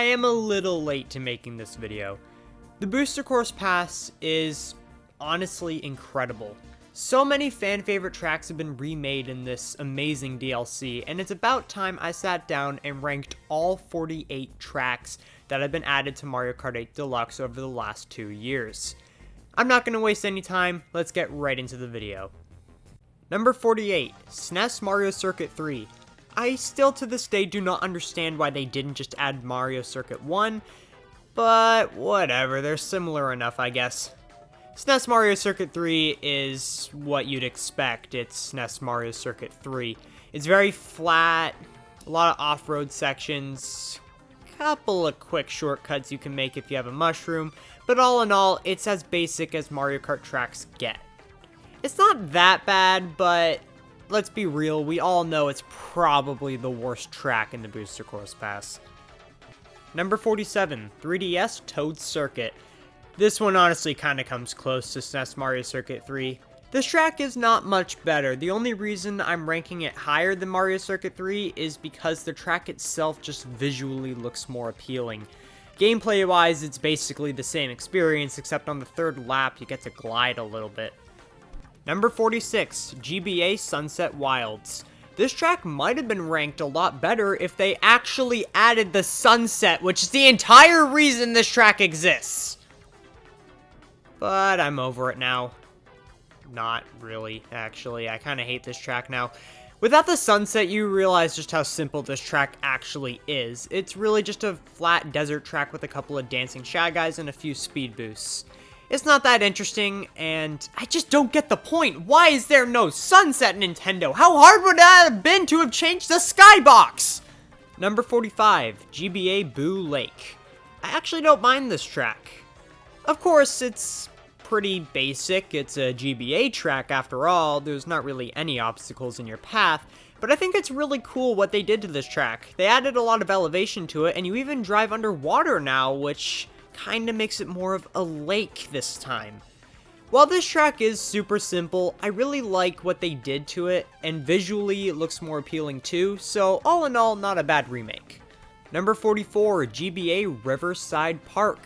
am a little late to making this video. The Booster Course Pass is honestly incredible. So many fan favorite tracks have been remade in this amazing DLC, and it's about time I sat down and ranked all 48 tracks that have been added to Mario Kart 8 Deluxe over the last 2 years. I'm not going to waste any time, let's get right into the video. Number 48, SNES Mario Circuit 3. I still to this day do not understand why they didn't just add Mario Circuit 1, but whatever, they're similar enough I guess. SNES Mario Circuit 3 is what you'd expect. It's SNES Mario Circuit 3. It's very flat, a lot of off-road sections, couple of quick shortcuts you can make if you have a mushroom, but all in all, it's as basic as Mario Kart tracks get. It's not that bad, but let's be real, we all know it's probably the worst track in the Booster Course Pass. Number 47, 3DS Toad Circuit. This one honestly kind of comes close to SNES Mario Circuit 3. This track is not much better. The only reason I'm ranking it higher than Mario Circuit 3 is because the track itself just visually looks more appealing. Gameplay-wise, it's basically the same experience, except on the third lap you get to glide a little bit. Number 46, GBA Sunset Wilds. This track might have been ranked a lot better if they actually added the sunset, which is the entire reason this track exists. But I'm over it now. Not really, actually. I kind of hate this track now. Without the sunset, you realize just how simple this track actually is. It's really just a flat desert track with a couple of dancing Shy Guys and a few speed boosts. It's not that interesting, and I just don't get the point. Why is there no sunset, Nintendo? How hard would that have been to have changed the skybox? Number 45, GBA Boo Lake. I actually don't mind this track. Of course, it's pretty basic. It's a GBA track after all. There's not really any obstacles in your path, but I think it's really cool what they did to this track. They added a lot of elevation to it, and you even drive underwater now, which kind of makes it more of a lake this time. While this track is super simple, I really like what they did to it, and visually it looks more appealing too, so all in all, not a bad remake. Number 44, GBA Riverside Park.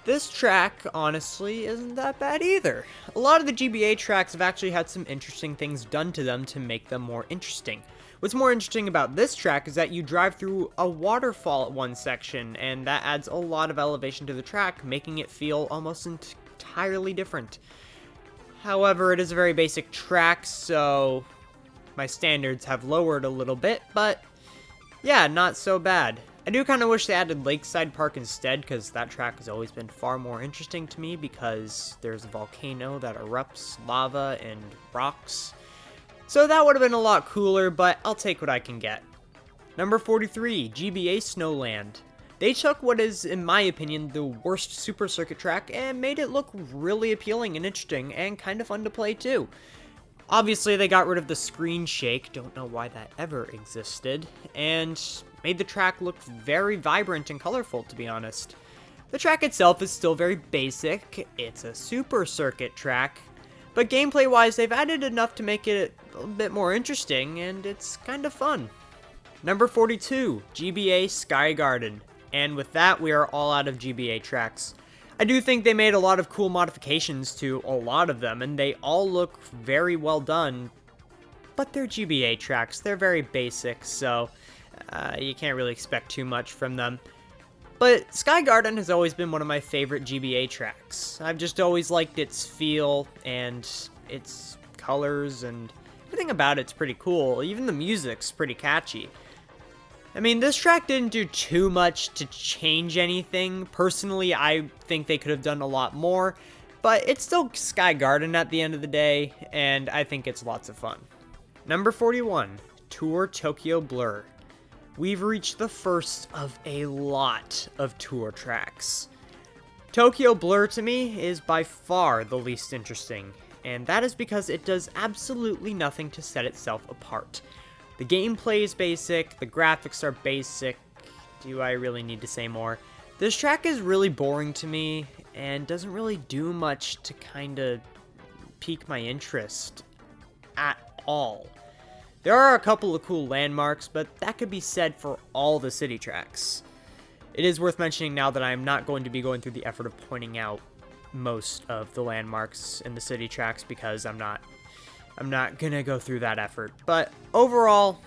This track, honestly, isn't that bad either. A lot of the GBA tracks have actually had some interesting things done to them to make them more interesting. What's more interesting about this track is that you drive through a waterfall at one section, and that adds a lot of elevation to the track, making it feel almost entirely different. However, it is a very basic track, so my standards have lowered a little bit, but yeah, not so bad. I do kind of wish they added Lakeside Park instead, because that track has always been far more interesting to me because there's a volcano that erupts lava and rocks. So that would have been a lot cooler, but I'll take what I can get. Number 43, GBA Snowland. They took what is, in my opinion, the worst Super Circuit track and made it look really appealing and interesting and kind of fun to play too. Obviously, they got rid of the screen shake, don't know why that ever existed, and made the track look very vibrant and colorful, to be honest. The track itself is still very basic, it's a Super Circuit track, but gameplay-wise, they've added enough to make it a bit more interesting, and it's kind of fun. Number 42, GBA Sky Garden. And with that, we are all out of GBA tracks. I do think they made a lot of cool modifications to a lot of them, and they all look very well done, but they're GBA tracks. They're very basic, so you can't really expect too much from them. But Sky Garden has always been one of my favorite GBA tracks. I've just always liked its feel and its colors, and everything about it's pretty cool. Even the music's pretty catchy. I mean, this track didn't do too much to change anything. Personally, I think they could have done a lot more, but it's still Sky Garden at the end of the day, and I think it's lots of fun. Number 41, Tour Tokyo Blur. We've reached the first of a lot of tour tracks. Tokyo Blur to me is by far the least interesting, and that is because it does absolutely nothing to set itself apart. The gameplay is basic, the graphics are basic. Do I really need to say more? This track is really boring to me and doesn't really do much to kind of pique my interest at all. There are a couple of cool landmarks, but that could be said for all the city tracks. It is worth mentioning now that I'm not going to be going through the effort of pointing out most of the landmarks in the city tracks because I'm not gonna go through that effort. But overall,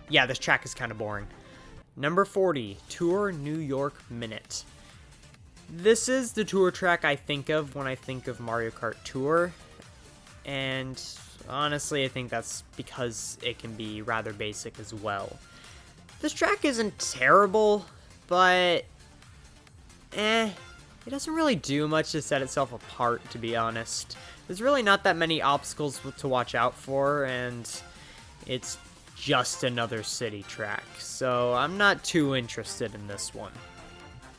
yeah, this track is kind of boring. Number 40, Tour New York Minute. This is the tour track I think of when I think of Mario Kart Tour, and honestly, I think that's because it can be rather basic as well. This track isn't terrible, but it doesn't really do much to set itself apart, to be honest. There's really not that many obstacles to watch out for, and it's just another city track, so I'm not too interested in this one.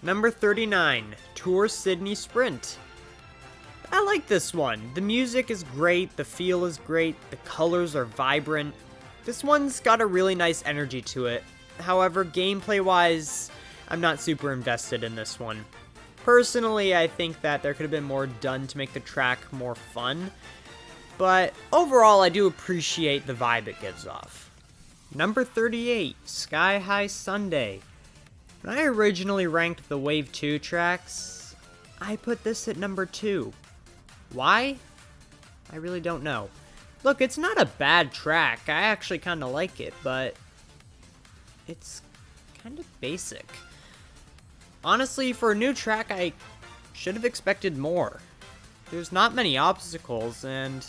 Number 39, Tour Sydney Sprint. I like this one. The music is great, the feel is great, the colors are vibrant. This one's got a really nice energy to it. However, gameplay-wise, I'm not super invested in this one. Personally, I think that there could have been more done to make the track more fun, but overall, I do appreciate the vibe it gives off. Number 38, Sky High Sunday. When I originally ranked the Wave 2 tracks, I put this at number 2. Why? I really don't know. Look, it's not a bad track. I actually kind of like it, but it's kind of basic. Honestly, for a new track, I should have expected more. There's not many obstacles, and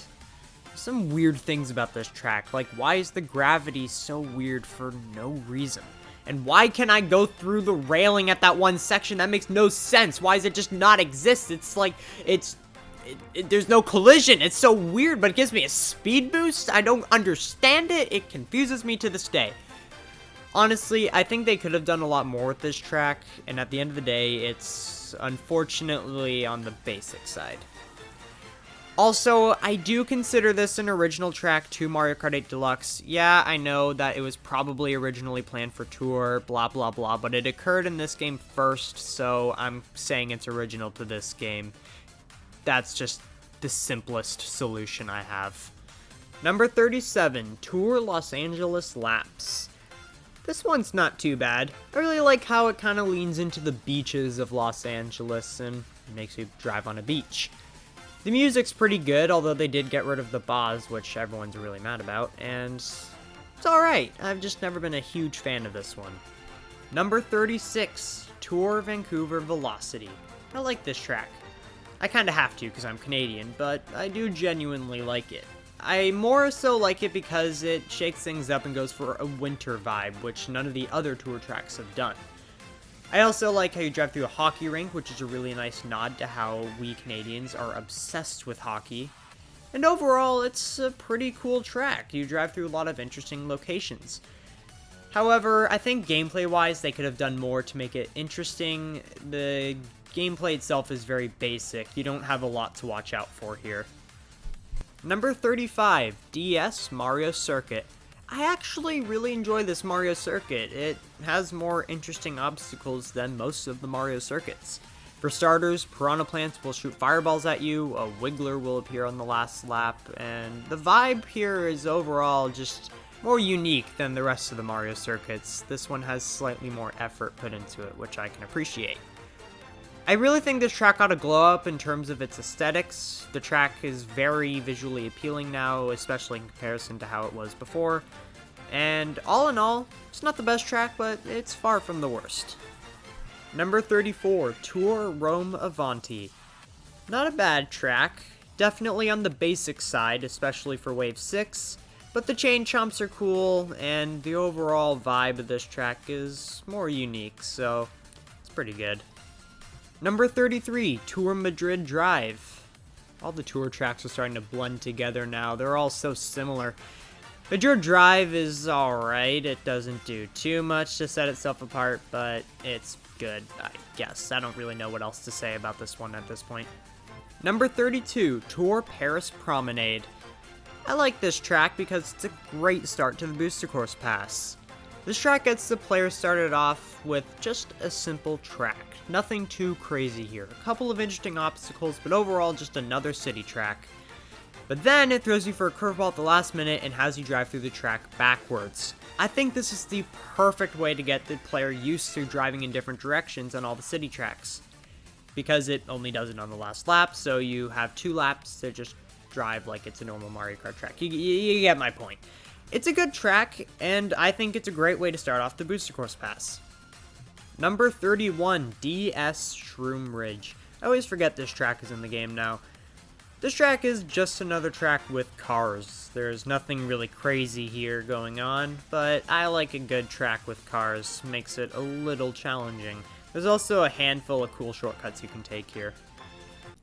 there's some weird things about this track. Like, why is the gravity so weird for no reason? And why can I go through the railing at that one section? That makes no sense. Why does it just not exist? It's like, there's no collision. It's so weird, but it gives me a speed boost. I don't understand it. It confuses me to this day. Honestly, I think they could have done a lot more with this track, and at the end of the day, it's unfortunately on the basic side. Also, I do consider this an original track to Mario Kart 8 Deluxe. Yeah, I know that it was probably originally planned for Tour, blah blah blah, but it occurred in this game first, so I'm saying it's original to this game. That's just the simplest solution I have. Number 37, Tour Los Angeles Laps. This one's not too bad. I really like how it kind of leans into the beaches of Los Angeles and makes you drive on a beach. The music's pretty good, although they did get rid of the Boz, which everyone's really mad about, and it's alright. I've just never been a huge fan of this one. Number 36, Tour Vancouver Velocity. I like this track. I kinda have to because I'm Canadian, but I do genuinely like it. I more so like it because it shakes things up and goes for a winter vibe, which none of the other tour tracks have done. I also like how you drive through a hockey rink, which is a really nice nod to how we Canadians are obsessed with hockey. And overall, it's a pretty cool track. You drive through a lot of interesting locations. However, I think gameplay-wise, they could have done more to make it interesting. The gameplay itself is very basic. You don't have a lot to watch out for here. Number 35, DS Mario Circuit. I actually really enjoy this Mario Circuit. It has more interesting obstacles than most of the Mario circuits. For starters, piranha plants will shoot fireballs at you, a wiggler will appear on the last lap, and the vibe here is overall just more unique than the rest of the Mario circuits. This one has slightly more effort put into it, which I can appreciate. I really think this track ought to glow up in terms of its aesthetics. The track is very visually appealing now, especially in comparison to how it was before. And all in all, it's not the best track, but it's far from the worst. Number 34, Tour Rome Avanti. Not a bad track. Definitely on the basic side, especially for Wave 6. But the chain chomps are cool, and the overall vibe of this track is more unique, so it's pretty good. Number 33, Tour Madrid Drive. All the tour tracks are starting to blend together now. They're all so similar. Madrid Drive is alright. It doesn't do too much to set itself apart, but it's good, I guess. I don't really know what else to say about this one at this point. Number 32, Tour Paris Promenade. I like this track because it's a great start to the Booster Course Pass. This track gets the player started off with just a simple track. Nothing too crazy here. A couple of interesting obstacles, but overall just another city track. But then it throws you for a curveball at the last minute and has you drive through the track backwards. I think this is the perfect way to get the player used to driving in different directions on all the city tracks, because it only does it on the last lap, so you have 2 laps to just drive like it's a normal Mario Kart track. You get my point. It's a good track, and I think it's a great way to start off the Booster Course Pass. Number 31, DS Shroom Ridge. I always forget this track is in the game now. This track is just another track with cars. There's nothing really crazy here going on, but I like a good track with cars. Makes it a little challenging. There's also a handful of cool shortcuts you can take here.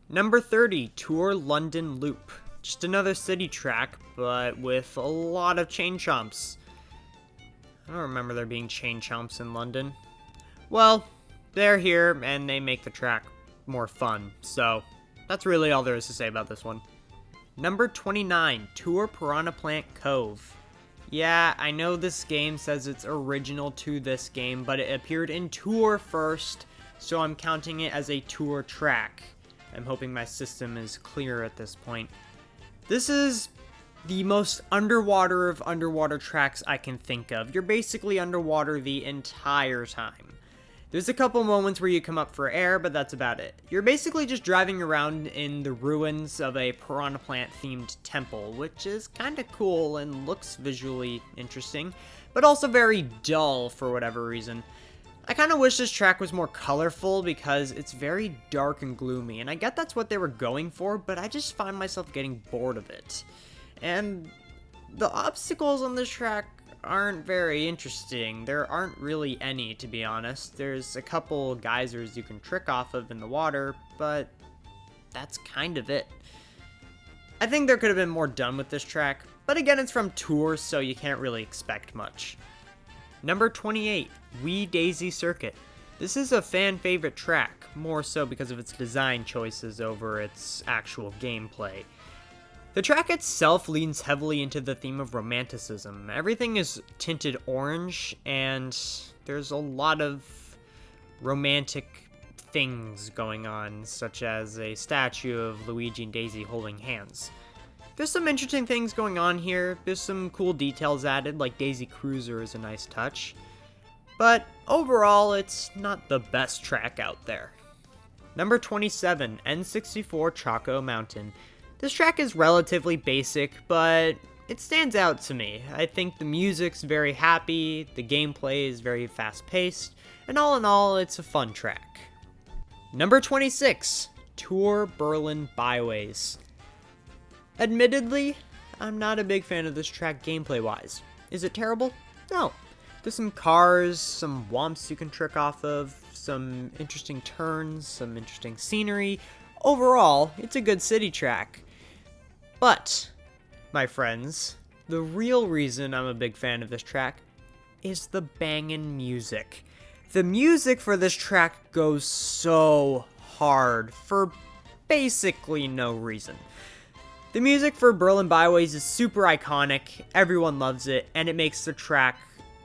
Number 30, Tour London Loop. Just another city track, but with a lot of chain chomps. I don't remember there being chain chomps in London. Well, they're here, and they make the track more fun, so that's really all there is to say about this one. Number 29, Tour Piranha Plant Cove. Yeah, I know this game says it's original to this game, but it appeared in Tour first, so I'm counting it as a Tour track. I'm hoping my system is clear at this point. This is the most underwater of underwater tracks I can think of. You're basically underwater the entire time. There's a couple moments where you come up for air, but that's about it. You're basically just driving around in the ruins of a Piranha Plant themed temple, which is kinda cool and looks visually interesting, but also very dull for whatever reason. I kinda wish this track was more colorful because it's very dark and gloomy, and I get that's what they were going for, but I just find myself getting bored of it. And the obstacles on this track aren't very interesting. There aren't really any, to be honest. There's a couple geysers you can trick off of in the water, but that's kind of it. I think there could have been more done with this track, but again, it's from Tour, so you can't really expect much. Number 28, Wee Daisy Circuit. This is a fan favorite track, more so because of its design choices over its actual gameplay. The track itself leans heavily into the theme of romanticism. Everything is tinted orange, and there's a lot of romantic things going on, such as a statue of Luigi and Daisy holding hands. There's some interesting things going on here. There's some cool details added, like Daisy Cruiser is a nice touch. But overall, it's not the best track out there. Number 27, N64 Choco Mountain. This track is relatively basic, but it stands out to me. I think the music's very happy, the gameplay is very fast-paced, and all in all, it's a fun track. Number 26, Tour Berlin Byways. Admittedly, I'm not a big fan of this track gameplay-wise. Is it terrible? No. There's some cars, some womps you can trick off of, some interesting turns, some interesting scenery. Overall, it's a good city track. But, my friends, the real reason I'm a big fan of this track is the bangin' music. The music for this track goes so hard for basically no reason. The music for Berlin Byways is super iconic, everyone loves it, and it makes the track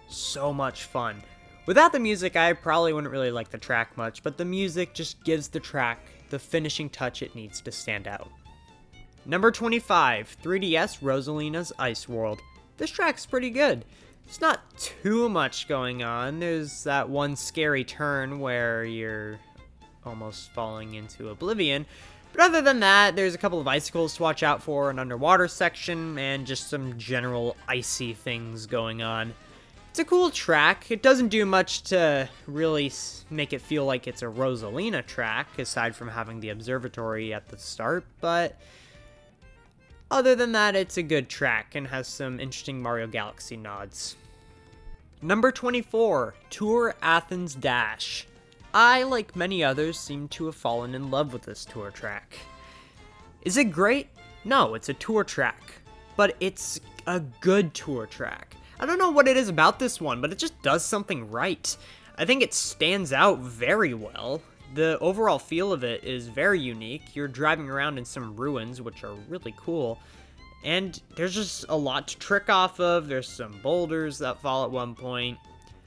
so much fun. Without the music, I probably wouldn't really like the track much, but the music just gives the track the finishing touch it needs to stand out. Number 25, 3DS Rosalina's Ice World. This track's pretty good. There's not too much going on. There's that one scary turn where you're almost falling into oblivion. But other than that, there's a couple of icicles to watch out for, an underwater section, and just some general icy things going on. It's a cool track. It doesn't do much to really make it feel like it's a Rosalina track, aside from having the observatory at the start, but other than that, it's a good track and has some interesting Mario Galaxy nods. Number 24, Tour Athens Dash. I, like many others, seem to have fallen in love with this tour track. Is it great? No, it's a tour track, but it's a good tour track. I don't know what it is about this one, but it just does something right. I think it stands out very well. The overall feel of it is very unique. You're driving around in some ruins, which are really cool. And there's just a lot to trick off of. There's some boulders that fall at one point.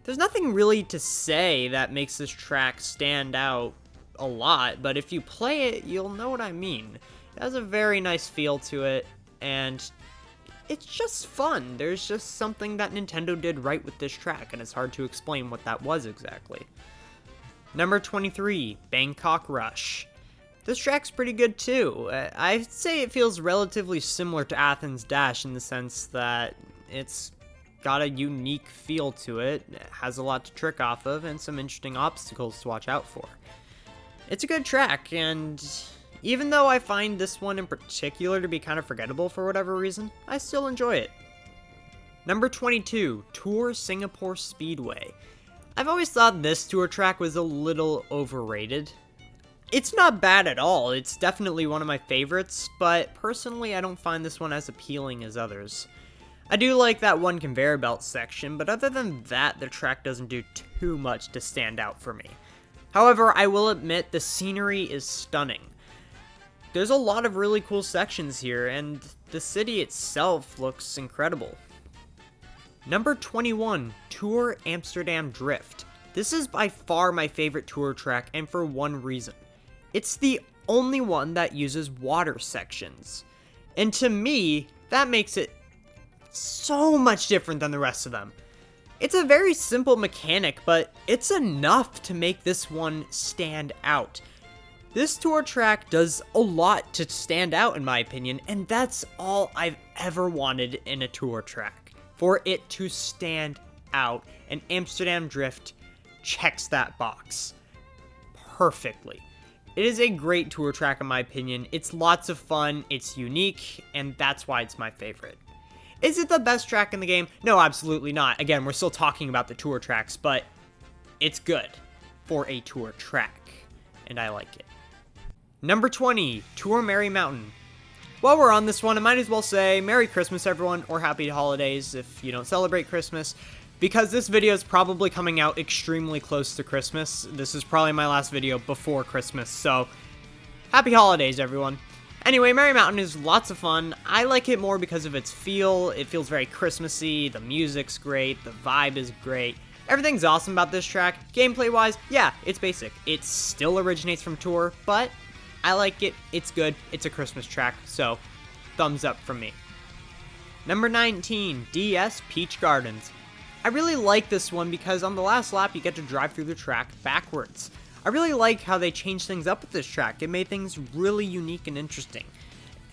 There's nothing really to say that makes this track stand out a lot, but if you play it, you'll know what I mean. It has a very nice feel to it. and it's just fun. There's just something that Nintendo did right with this track, and it's hard to explain what that was exactly. Number 23, Bangkok Rush. This track's pretty good too. I'd say it feels relatively similar to Athens Dash in the sense that it's got a unique feel to it, has a lot to trick off of, and some interesting obstacles to watch out for. It's a good track, and even though I find this one in particular to be kind of forgettable for whatever reason, I still enjoy it. Number 22, Tour Singapore Speedway. I've always thought this tour track was a little overrated. It's not bad at all, it's definitely one of my favorites, but personally I don't find this one as appealing as others. I do like that one conveyor belt section, but other than that, the track doesn't do too much to stand out for me. However, I will admit the scenery is stunning. There's a lot of really cool sections here, and the city itself looks incredible. Number 21, Tour Amsterdam Drift. This is by far my favorite tour track, and for one reason. It's the only one that uses water sections. And to me, that makes it so much different than the rest of them. It's a very simple mechanic, but it's enough to make this one stand out. This tour track does a lot to stand out in my opinion, and that's all I've ever wanted in a tour track. For it to stand out, and Amsterdam Drift checks that box perfectly. It is a great tour track in my opinion. It's lots of fun, it's unique, and that's why it's my favorite. Is it the best track in the game? No, absolutely not. Again, we're still talking about the tour tracks, but it's good for a tour track, and I like it. Number 20, Tour Merry Mountain. While we're on this one, I might as well say Merry Christmas everyone, or Happy Holidays if you don't celebrate Christmas. Because this video is probably coming out extremely close to Christmas. This is probably my last video before Christmas, so happy holidays, everyone. Anyway, Merry Mountain is lots of fun. I like it more because of its feel. It feels very Christmassy, the music's great, the vibe is great. Everything's awesome about this track. Gameplay-wise, yeah, it's basic. It still originates from Tour, but I like it, it's good, it's a Christmas track, so thumbs up from me. Number 19, DS Peach Gardens. I really like this one because on the last lap you get to drive through the track backwards. I really like how they changed things up with this track. It made things really unique and interesting.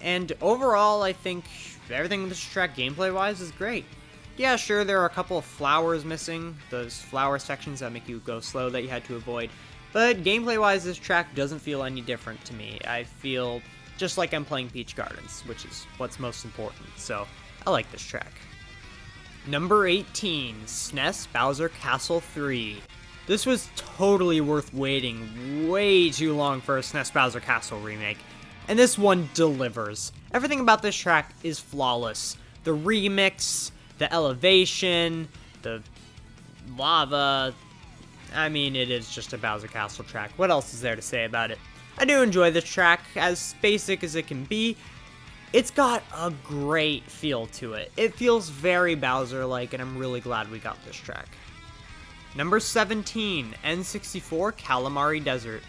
And overall, I think everything with this track gameplay-wise is great. Yeah, sure, there are a couple of flowers missing, those flower sections that make you go slow that you had to avoid. But gameplay-wise, this track doesn't feel any different to me. I feel just like I'm playing Peach Gardens, which is what's most important, so I like this track. Number 18, SNES Bowser Castle 3. This was totally worth waiting way too long for a SNES Bowser Castle remake, and this one delivers. Everything about this track is flawless. The remix, the elevation, the lava, I mean, it is just a Bowser Castle track. What else is there to say about it? I do enjoy this track, as basic as it can be. It's got a great feel to it. It feels very Bowser-like, and I'm really glad we got this track. Number 17, N64 Calamari Desert.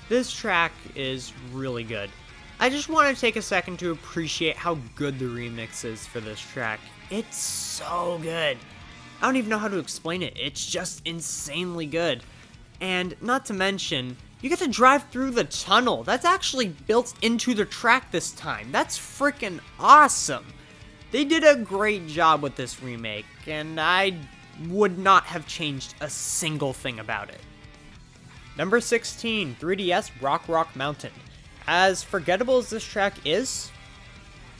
This track is really good. I just want to take a second to appreciate how good the remix is for this track. It's so good. I don't even know how to explain it. It's just insanely good. And not to mention, you get to drive through the tunnel. That's actually built into the track this time. That's freaking awesome. They did a great job with this remake, and I would not have changed a single thing about it. Number 16, 3DS Rock Mountain. As forgettable as this track is,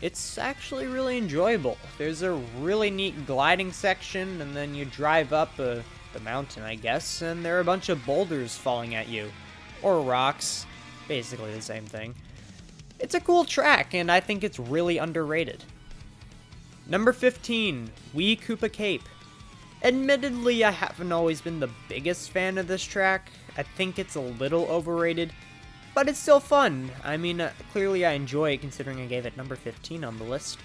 it's actually really enjoyable. There's a really neat gliding section, and then you drive up the mountain, I guess, and there are a bunch of boulders falling at you. Or rocks. Basically the same thing. It's a cool track, and I think it's really underrated. Number 15, Wii Koopa Cape. Admittedly, I haven't always been the biggest fan of this track. I think it's a little overrated, but it's still fun. I mean, clearly I enjoy it considering I gave it number 15 on the list.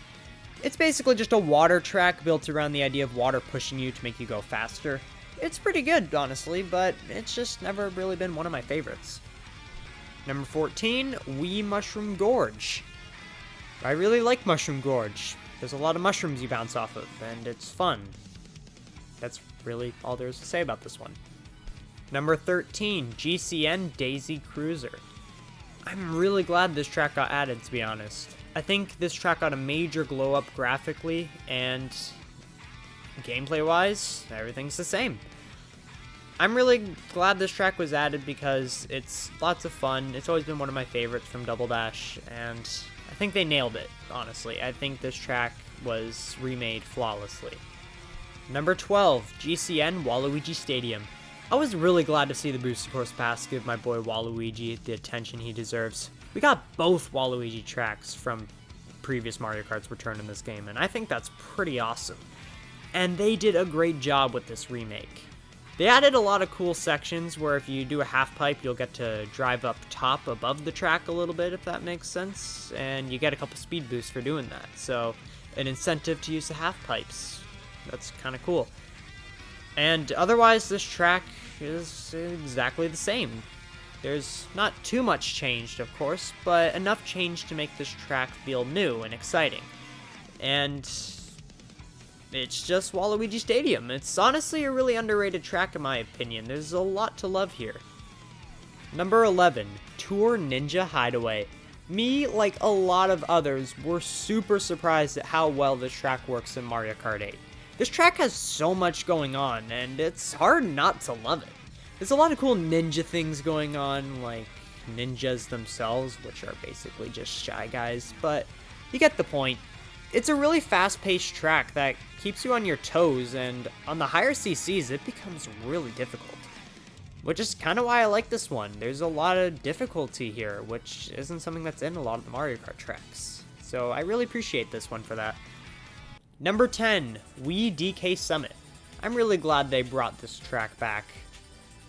It's basically just a water track built around the idea of water pushing you to make you go faster. It's pretty good, honestly, but it's just never really been one of my favorites. Number 14, Wii Mushroom Gorge. I really like Mushroom Gorge. There's a lot of mushrooms you bounce off of, and it's fun. That's really all there is to say about this one. Number 13, GCN Daisy Cruiser. I'm really glad this track got added, to be honest. I think this track got a major glow up graphically, and gameplay-wise, everything's the same. I'm really glad this track was added because it's lots of fun. It's always been one of my favorites from Double Dash, and I think they nailed it, honestly. I think this track was remade flawlessly. Number 12, GCN Waluigi Stadium. I was really glad to see the Booster Course Pass give my boy Waluigi the attention he deserves. We got both Waluigi tracks from previous Mario Kart's return in this game, and I think that's pretty awesome. And they did a great job with this remake. They added a lot of cool sections where if you do a half pipe, you'll get to drive up top above the track a little bit, if that makes sense, and you get a couple speed boosts for doing that. So, an incentive to use the half pipes. That's kind of cool. And otherwise, this track is exactly the same. There's not too much changed, of course, but enough change to make this track feel new and exciting. And it's just Waluigi Stadium. It's honestly a really underrated track in my opinion. There's a lot to love here. Number 11, Tour Ninja Hideaway. Me, like a lot of others, were super surprised at how well this track works in Mario Kart 8. This track has so much going on, and it's hard not to love it. There's a lot of cool ninja things going on, like ninjas themselves, which are basically just Shy Guys, but you get the point. It's a really fast-paced track that keeps you on your toes, and on the higher CCs, it becomes really difficult. Which is kind of why I like this one. There's a lot of difficulty here, which isn't something that's in a lot of the Mario Kart tracks. So I really appreciate this one for that. Number 10, Wii DK Summit. I'm really glad they brought this track back.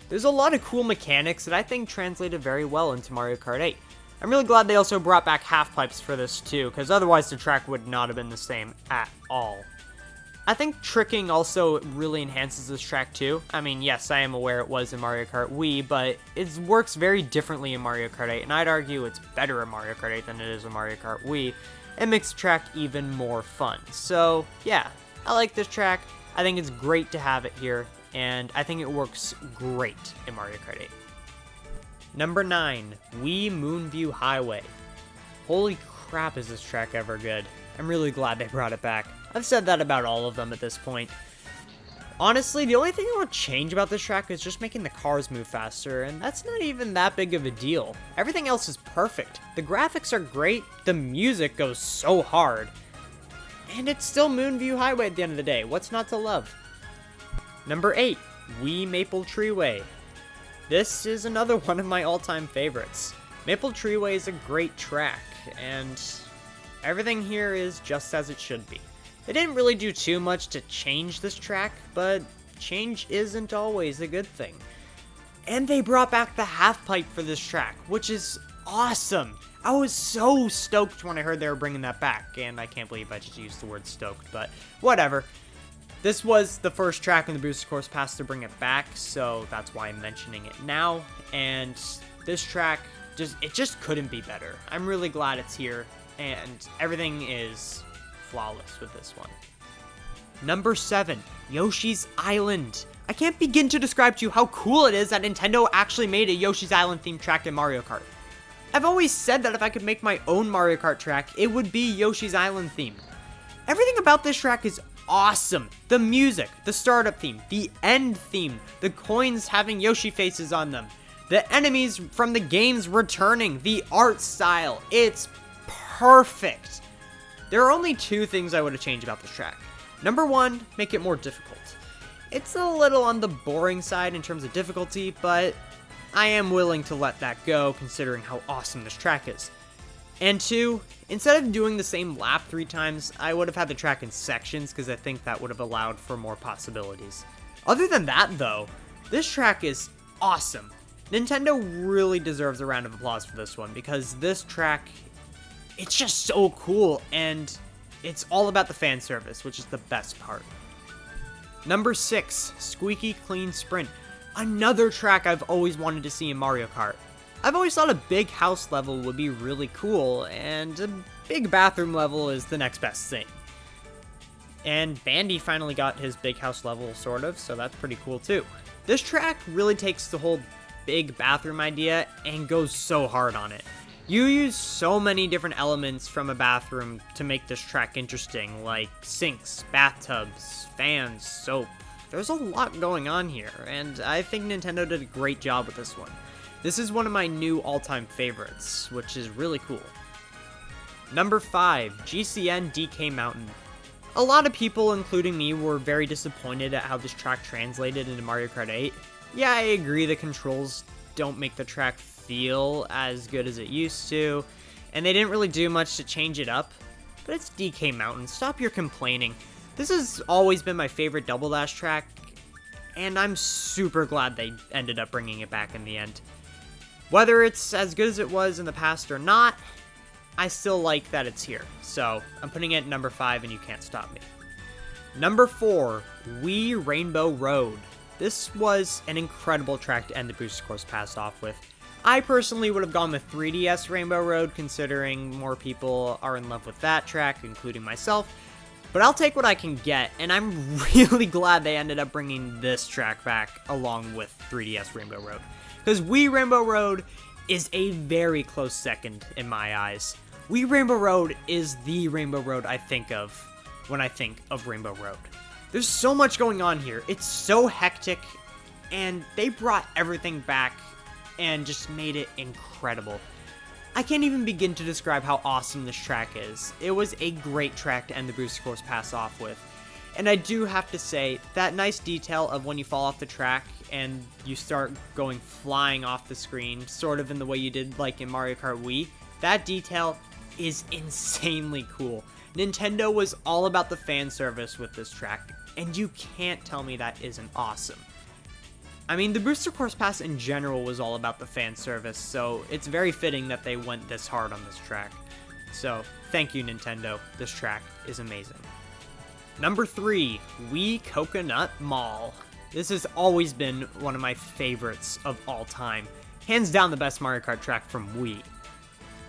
There's a lot of cool mechanics that I think translated very well into Mario Kart 8. I'm really glad they also brought back half pipes for this too, because otherwise the track would not have been the same at all. I think tricking also really enhances this track too. I mean, yes, I am aware it was in Mario Kart Wii, but it works very differently in Mario Kart 8, and I'd argue it's better in Mario Kart 8 than it is in Mario Kart Wii. It makes the track even more fun. So, yeah, I like this track. I think it's great to have it here, and I think it works great in Mario Kart 8. Number 9, Wii Moonview Highway. Holy crap, is this track ever good. I'm really glad they brought it back. I've said that about all of them at this point. Honestly, the only thing I want to change about this track is just making the cars move faster, and that's not even that big of a deal. Everything else is perfect. The graphics are great, the music goes so hard, and it's still Moonview Highway at the end of the day. What's not to love? Number 8, Wii Maple Treeway. This is another one of my all-time favorites. Maple Treeway is a great track, and everything here is just as it should be. They didn't really do too much to change this track, but change isn't always a good thing. And they brought back the half pipe for this track, which is awesome. I was so stoked when I heard they were bringing that back, and I can't believe I just used the word stoked, but whatever. This was the first track in the Booster Course Pass to bring it back, so that's why I'm mentioning it now, and this track, it just couldn't be better. I'm really glad it's here, and everything is flawless with this one. Number 7, Yoshi's Island. I can't begin to describe to you how cool it is that Nintendo actually made a Yoshi's Island themed track in Mario Kart. I've always said that if I could make my own Mario Kart track, it would be Yoshi's Island themed. Everything about this track is awesome. The music, the startup theme, the end theme, the coins having Yoshi faces on them, the enemies from the games returning, the art style, it's perfect. There are only 2 things I would have changed about this track. Number 1, make it more difficult. It's a little on the boring side in terms of difficulty, but I am willing to let that go considering how awesome this track is. And 2, instead of doing the same lap 3 times, I would have had the track in sections because I think that would have allowed for more possibilities. Other than that though, this track is awesome. Nintendo really deserves a round of applause for this one because this track, it's just so cool, and it's all about the fan service, which is the best part. Number 6, Squeaky Clean Sprint. Another track I've always wanted to see in Mario Kart. I've always thought a big house level would be really cool, and a big bathroom level is the next best thing. And Bandy finally got his big house level, sort of, so that's pretty cool too. This track really takes the whole big bathroom idea and goes so hard on it. You use so many different elements from a bathroom to make this track interesting, like sinks, bathtubs, fans, soap. There's a lot going on here, and I think Nintendo did a great job with this one. This is one of my new all-time favorites, which is really cool. Number 5, GCN DK Mountain. A lot of people, including me, were very disappointed at how this track translated into Mario Kart 8. Yeah, I agree the controls don't make the track feel as good as it used to, and they didn't really do much to change it up, but it's DK Mountain, stop your complaining. This has always been my favorite Double Dash track, and I'm super glad they ended up bringing it back in the end. Whether it's as good as it was in the past or not, I still like that it's here, so I'm putting it at number 5 and you can't stop me. Number 4, Wii Rainbow Road. This was an incredible track to end the Booster Course Pass off with. I personally would have gone with 3DS Rainbow Road, considering more people are in love with that track, including myself. But I'll take what I can get, and I'm really glad they ended up bringing this track back along with 3DS Rainbow Road. Because Wii Rainbow Road is a very close second in my eyes. Wii Rainbow Road is the Rainbow Road I think of when I think of Rainbow Road. There's so much going on here. It's so hectic, and they brought everything back and just made it incredible. I can't even begin to describe how awesome this track is. It was a great track to end the Booster Course Pass off with. And I do have to say, that nice detail of when you fall off the track and you start going flying off the screen, sort of in the way you did like in Mario Kart Wii, that detail is insanely cool. Nintendo was all about the fan service with this track, and you can't tell me that isn't awesome. I mean, the Booster Course Pass in general was all about the fan service, so it's very fitting that they went this hard on this track. So, thank you, Nintendo. This track is amazing. Number 3, Wii Coconut Mall. This has always been one of my favorites of all time. Hands down the best Mario Kart track from Wii.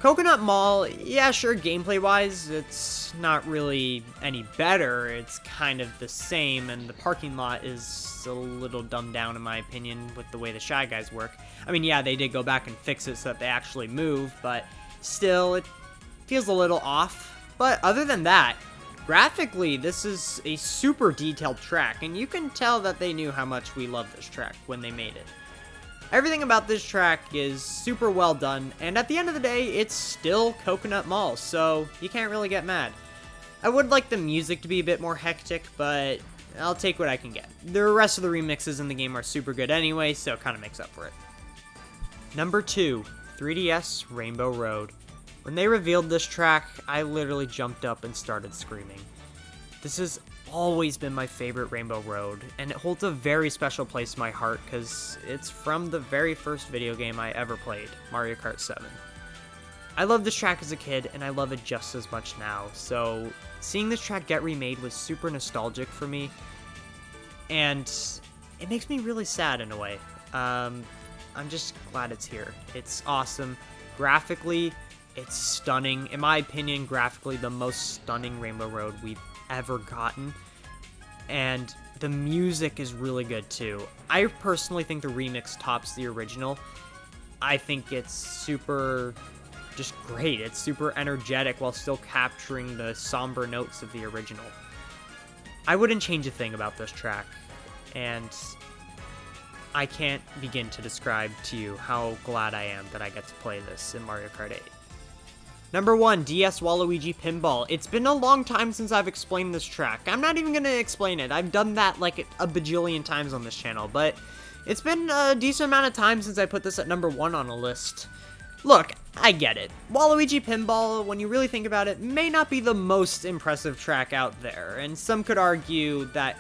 Coconut Mall, yeah, sure, gameplay-wise, it's not really any better. It's kind of the same, and the parking lot is a little dumbed down, in my opinion, with the way the Shy Guys work. I mean, yeah, they did go back and fix it so that they actually move, but still, it feels a little off. But other than that, graphically, this is a super detailed track, and you can tell that they knew how much we love this track when they made it. Everything about this track is super well done, and at the end of the day, it's still Coconut Mall, so you can't really get mad. I would like the music to be a bit more hectic, but I'll take what I can get. The rest of the remixes in the game are super good anyway, so it kind of makes up for it. Number 2, 3DS Rainbow Road. When they revealed this track, I literally jumped up and started screaming. This has always been my favorite Rainbow Road, and it holds a very special place in my heart because it's from the very first video game I ever played, Mario Kart 7. I loved this track as a kid, and I love it just as much now, so seeing this track get remade was super nostalgic for me, and it makes me really sad in a way. I'm just glad it's here. It's awesome. Graphically, it's stunning. In my opinion, graphically, the most stunning Rainbow Road we've ever gotten. And the music is really good too. I personally think the remix tops the original. I think it's super just great. It's super energetic while still capturing the somber notes of the original. I wouldn't change a thing about this track, and I can't begin to describe to you how glad I am that I get to play this in Mario Kart 8. Number 1, DS Waluigi Pinball. It's been a long time since I've explained this track. I'm not even going to explain it. I've done that like a bajillion times on this channel, but it's been a decent amount of time since I put this at number 1 on a list. Look, I get it. Waluigi Pinball, when you really think about it, may not be the most impressive track out there, and some could argue that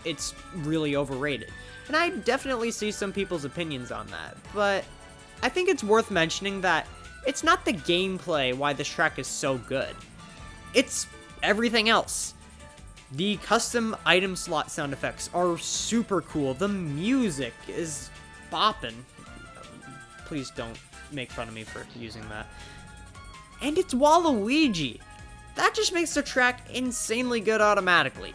it's really overrated. And I definitely see some people's opinions on that, but I think it's worth mentioning that it's not the gameplay why this track is so good. It's everything else. The custom item slot sound effects are super cool. The music is bopping. Please don't make fun of me for using that. And it's Waluigi. That just makes the track insanely good automatically.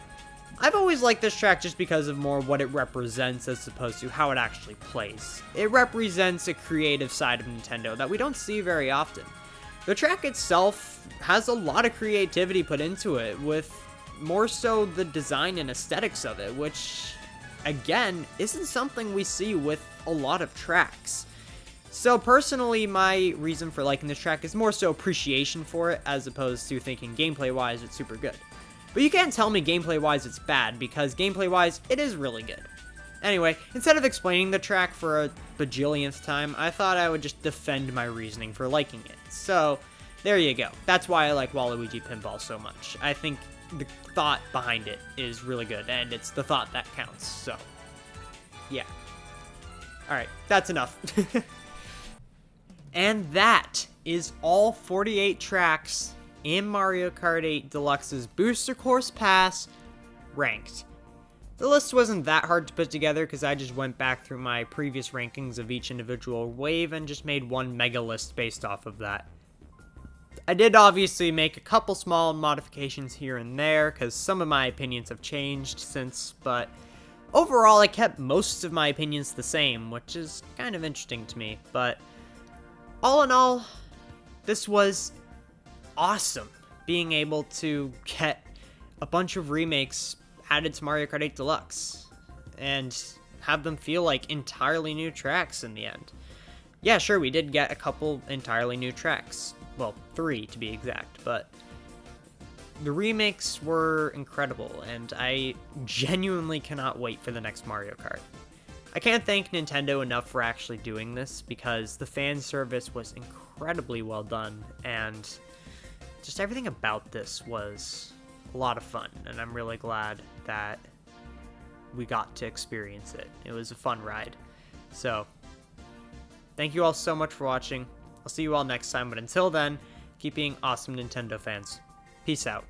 I've always liked this track just because of more what it represents as opposed to how it actually plays. It represents a creative side of Nintendo that we don't see very often. The track itself has a lot of creativity put into it, with more so the design and aesthetics of it, which, again, isn't something we see with a lot of tracks. So personally, my reason for liking this track is more so appreciation for it, as opposed to thinking gameplay-wise it's super good. But you can't tell me gameplay-wise it's bad, because gameplay-wise it is really good. Anyway, instead of explaining the track for a bajillionth time, I thought I would just defend my reasoning for liking it. So, there you go. That's why I like Waluigi Pinball so much. I think the thought behind it is really good, and it's the thought that counts, so yeah. Alright, that's enough. And that is all 48 tracks in Mario Kart 8 Deluxe's Booster Course Pass ranked. The list wasn't that hard to put together because I just went back through my previous rankings of each individual wave and just made one mega list based off of that. I did obviously make a couple small modifications here and there because some of my opinions have changed since, but overall I kept most of my opinions the same, which is kind of interesting to me. But all in all, this was awesome, being able to get a bunch of remakes added to Mario Kart 8 Deluxe and have them feel like entirely new tracks in the end. Yeah, sure, we did get a couple entirely new tracks. Well, 3 to be exact, but the remakes were incredible, and I genuinely cannot wait for the next Mario Kart. I can't thank Nintendo enough for actually doing this, because the fan service was incredibly well done, and just everything about this was a lot of fun, and I'm really glad that we got to experience it. It was a fun ride. So, thank you all so much for watching. I'll see you all next time, but until then, keep being awesome Nintendo fans. Peace out.